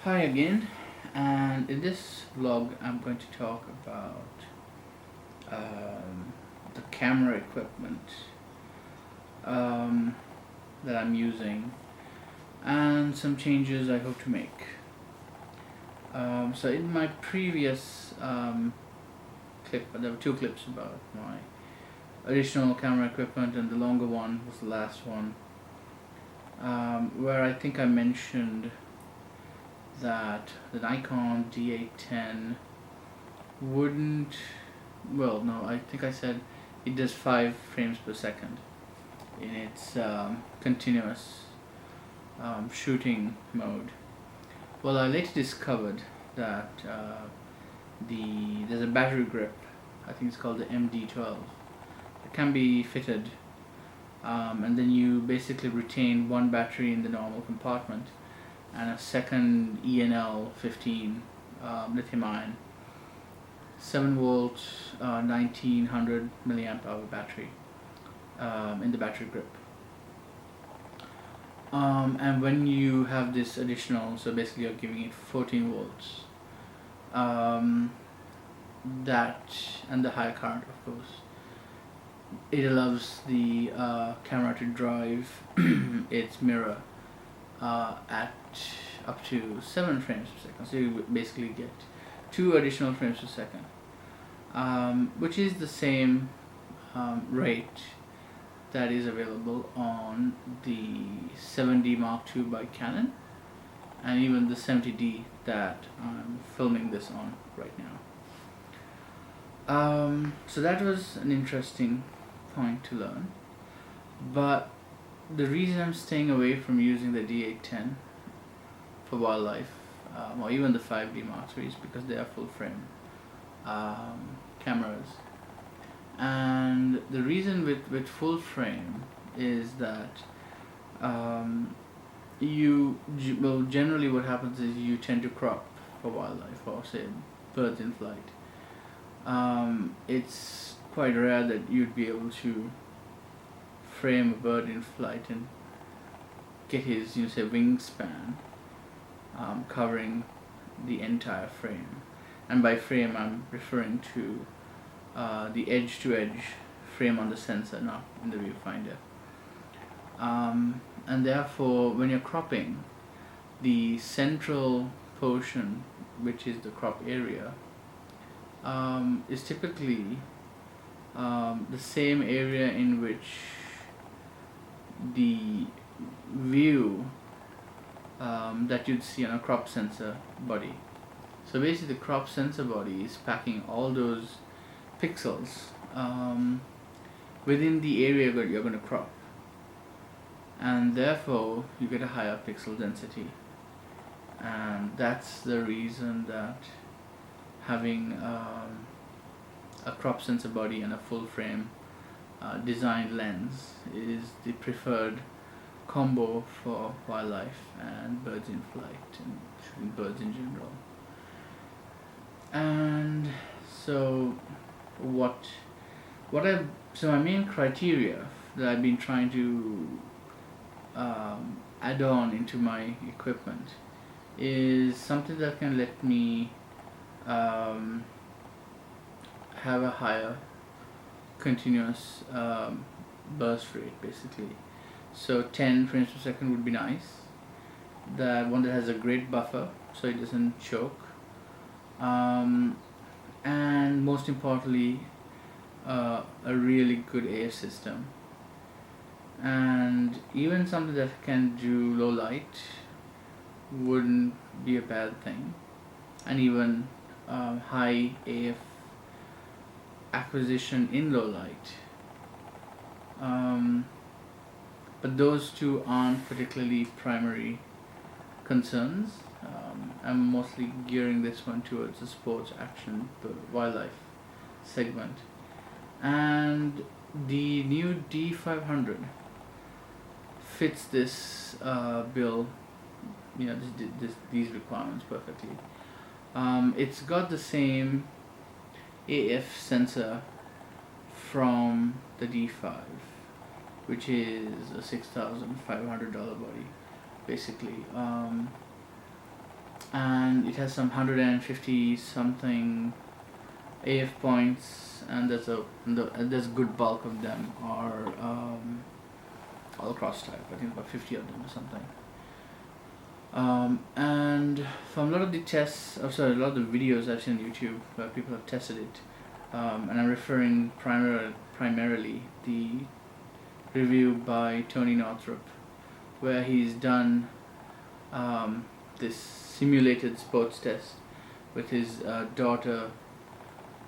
Hi again, and in this vlog, I'm going to talk about the camera equipment um, that I'm using and some changes I hope to make. So, in my previous clip, there were two clips about my additional camera equipment, and the longer one was the last one, where I think I mentioned that the Nikon D810 wouldn't, well, no, I think I said it does 5 frames per second in its continuous shooting mode. Well, I later discovered that there's a battery grip, I think it's called the MD12. It can be fitted, and then you basically retain one battery in the normal compartment and a second ENL 15 lithium ion 7 volt 1900 milliamp hour battery in the battery grip. And when you have this additional, so basically you're giving it 14 volts, that and the higher current, of course, it allows the camera to drive its mirror at up to 7 frames per second. So you basically get 2 additional frames per second, which is the same rate that is available on the 7D Mark II by Canon and even the 70D that I'm filming this on right now. So that was an interesting point to learn, but the reason I'm staying away from using the D810 for wildlife, or even the 5D Mark III, is because they are full frame cameras. And the reason with full frame is that generally what happens is you tend to crop for wildlife or say birds in flight. It's quite rare that you'd be able to frame a bird in flight and get his, say, wingspan covering the entire frame. And by frame, I'm referring to the edge-to-edge frame on the sensor, not in the viewfinder. And therefore, when you're cropping, the central portion, which is the crop area, is typically the same area in which the view that you'd see on a crop sensor body. So basically the crop sensor body is packing all those pixels within the area that you're going to crop, and therefore you get a higher pixel density. And that's the reason that having a crop sensor body and a full frame designed lens is the preferred combo for wildlife and birds in flight and shooting birds in general. And so so my main criteria that I've been trying to add on into my equipment is something that can let me have a higher continuous burst rate, basically. So 10 frames per second would be nice. That one that has a great buffer so it doesn't choke, and most importantly a really good air system, and even something that can do low light wouldn't be a bad thing, and even high AF acquisition in low light. But those two aren't particularly primary concerns. I'm mostly gearing this one towards the sports, action, the wildlife segment. And the new D500 fits this bill, these requirements perfectly. It's got the same AF sensor from the D5, which is a $6,500 body, basically. and it has some 150 something AF points, and there's a good bulk of them are all cross type. I think about 50 of them or something. And from a lot of the tests, a lot of the videos I've seen on YouTube where people have tested it, and I'm referring primarily the review by Tony Northrup, where he's done this simulated sports test with his daughter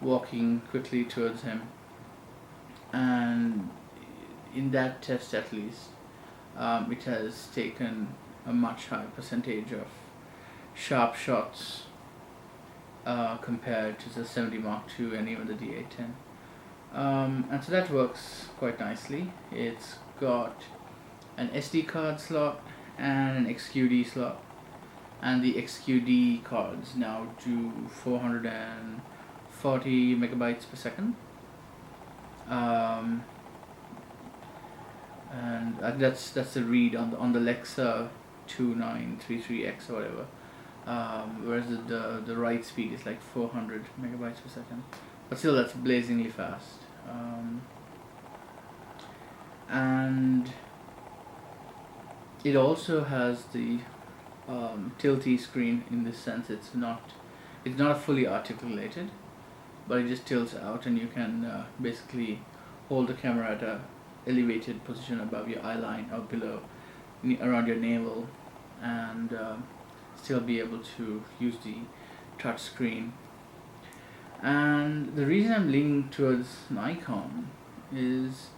walking quickly towards him, and in that test at least, it has taken a much higher percentage of sharp shots compared to the 70 Mark II and even the D810. And so that works quite nicely. It's got an SD card slot and an XQD slot, and the XQD cards now do 440 megabytes per second. And that's the read on the Lexa 2933X or whatever, whereas the write speed is like 400 megabytes per second, but still that's blazingly fast. And it also has the tilty screen in this sense. It's not fully articulated, but it just tilts out, and you can basically hold the camera at a elevated position above your eye line or below, around your navel, and still be able to use the touch screen. And the reason I'm leaning towards Nikon is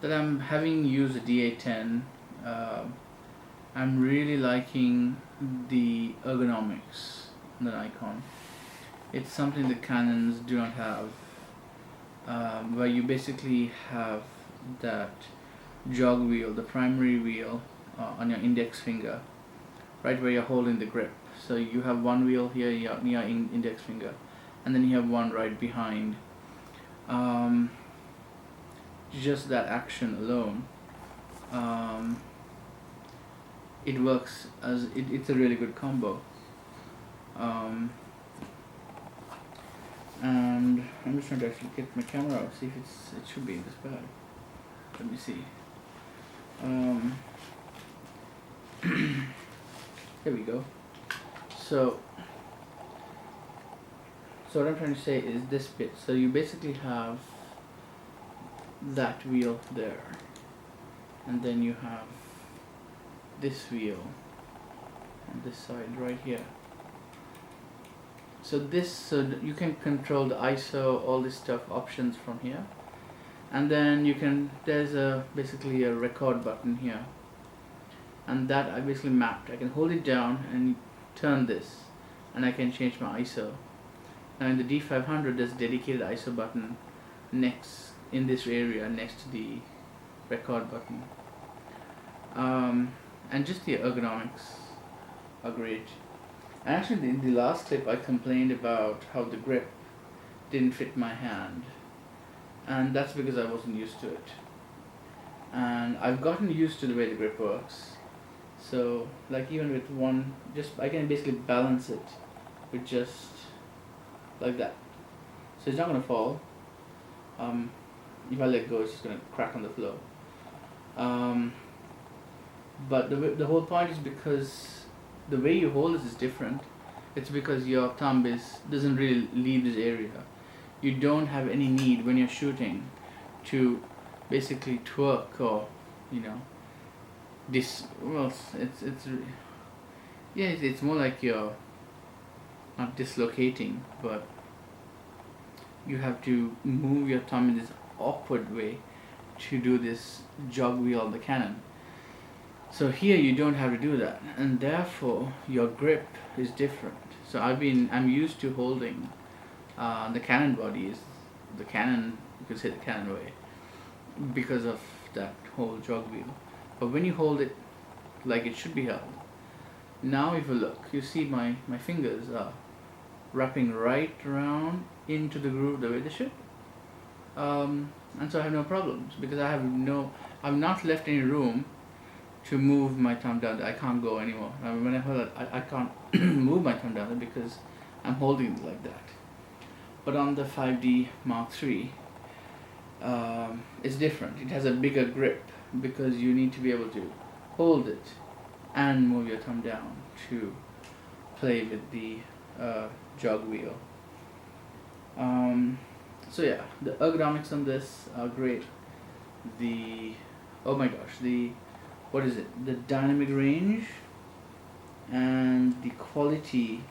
that I'm having used the D810. I'm really liking the ergonomics on the Nikon. It's something the Canons do not have, where you basically have that jog wheel, the primary wheel, on your index finger, right where you're holding the grip. So you have one wheel here near index finger, and then you have one right behind. Just that action alone, it works as it's a really good combo. And I'm just trying to actually get my camera out, see if it should be in this bag. Let me see. Here we go. So what I'm trying to say is this bit. So you basically have that wheel there, and then you have this wheel on this side right here. So you can control the ISO, all this stuff, options from here, and then there's basically a record button here, and that I basically mapped. I can hold it down and turn this, and I can change my ISO. Now in the D500 there's a dedicated ISO button next in this area next to the record button, and just the ergonomics are great. And actually in the last clip I complained about how the grip didn't fit my hand, and that's because I wasn't used to it, and I've gotten used to the way the grip works. So like even with one, I can basically balance it with just like that, so it's not going to fall. If I let go, it's just going to crack on the floor. But the whole point is because the way you hold this is different. It's because your thumb doesn't really leave this area. You don't have any need when you're shooting to basically twerk or it's more like you're not dislocating, but you have to move your thumb in this awkward way to do this jog wheel of the Canon. So here you don't have to do that, and therefore your grip is different. So I'm used to holding the Canon bodies, the Canon, you could say the Canon way, because of that whole jog wheel. But when you hold it like it should be held, now if you look, you see my fingers are wrapping right around into the groove the way they should. And so I have no problems because I've not left any room to move my thumb down there. I can't go anymore. I mean, when I hold it, I can't move my thumb down there because I'm holding it like that. But on the 5D Mark III, it's different. It has a bigger grip because you need to be able to hold it and move your thumb down to play with the jog wheel. So yeah, the ergonomics on this are great. Oh my gosh, what is it? The dynamic range and the quality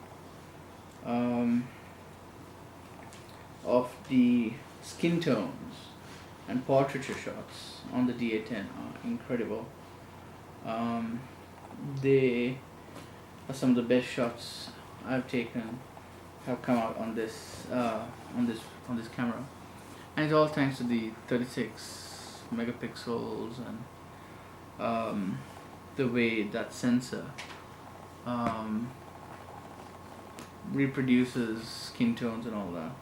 of the skin tones and portraiture shots on the D810 are incredible. They are some of the best shots I've taken, have come out on this camera, and it's all thanks to the 36 megapixels and the way that sensor reproduces skin tones and all that.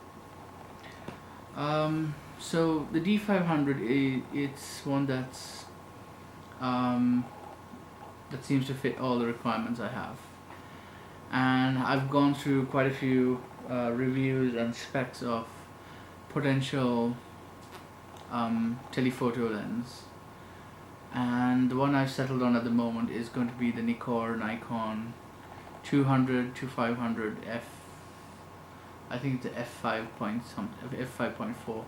So the D500, it's one that's that seems to fit all the requirements I have, and I've gone through quite a few reviews and specs of potential telephoto lens, and the one I've settled on at the moment is going to be the Nikon 200 to 500 f. I think it's the f5.4,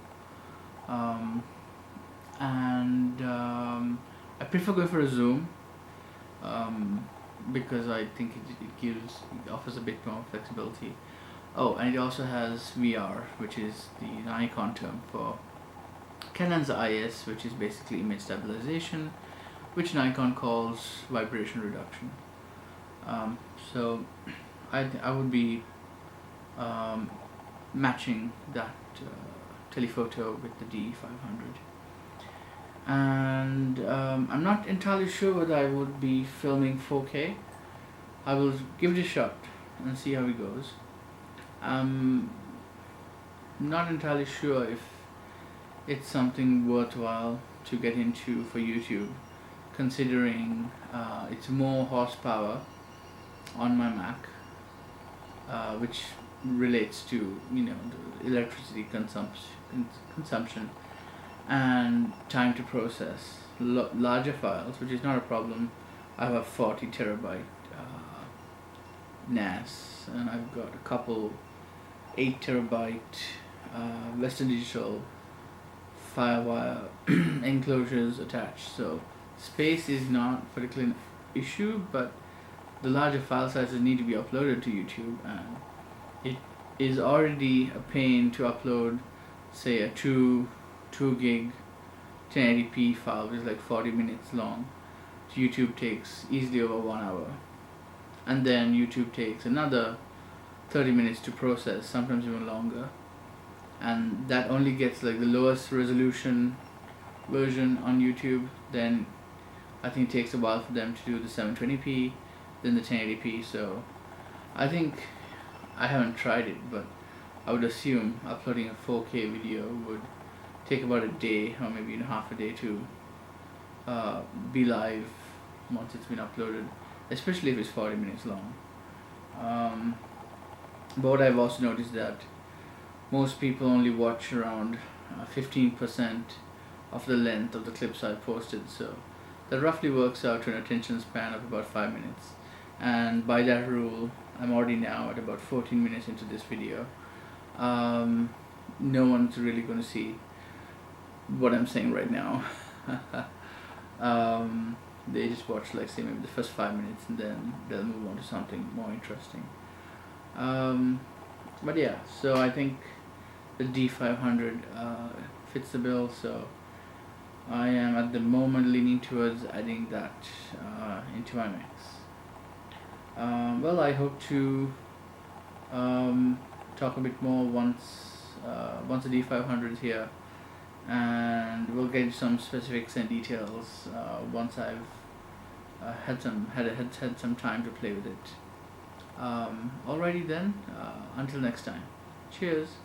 and I prefer going for a zoom because I think it offers a bit more flexibility. Oh, and it also has VR, which is the Nikon term for Canon's IS, which is basically image stabilization, which Nikon calls vibration reduction. So I would be matching that telephoto with the D500. And I'm not entirely sure whether I would be filming 4K. I will give it a shot and see how it goes. I'm not entirely sure if it's something worthwhile to get into for YouTube, considering it's more horsepower on my Mac, which relates to the electricity consumption and time to process larger files, which is not a problem. I have a 40 terabyte NAS, and I've got a couple 8 terabyte Western Digital Firewire enclosures attached. So space is not particularly an issue, but the larger file sizes need to be uploaded to YouTube, and it is already a pain to upload, say, a 2 gig 1080p file, which is like 40 minutes long. YouTube takes easily over 1 hour, and then YouTube takes another 30 minutes to process, sometimes even longer, and that only gets like the lowest resolution version on YouTube. Then I think it takes a while for them to do the 720p, then the 1080p. So I think, I haven't tried it, but I would assume uploading a 4K video would take about a day or maybe half a day to be live once it's been uploaded, especially if it's 40 minutes long. But what I've also noticed that most people only watch around 15% of the length of the clips I've posted, so that roughly works out to an attention span of about 5 minutes, and by that rule I'm already now at about 14 minutes into this video. No one's really going to see what I'm saying right now. They just watch, like, say, maybe the first 5 minutes, and then they'll move on to something more interesting. But yeah, so I think the D500 fits the bill, so I am at the moment leaning towards adding that into my mix. Well, I hope to talk a bit more once the D500 is here, and we'll get into some specifics and details once I've had some time to play with it. Alrighty then, until next time. Cheers.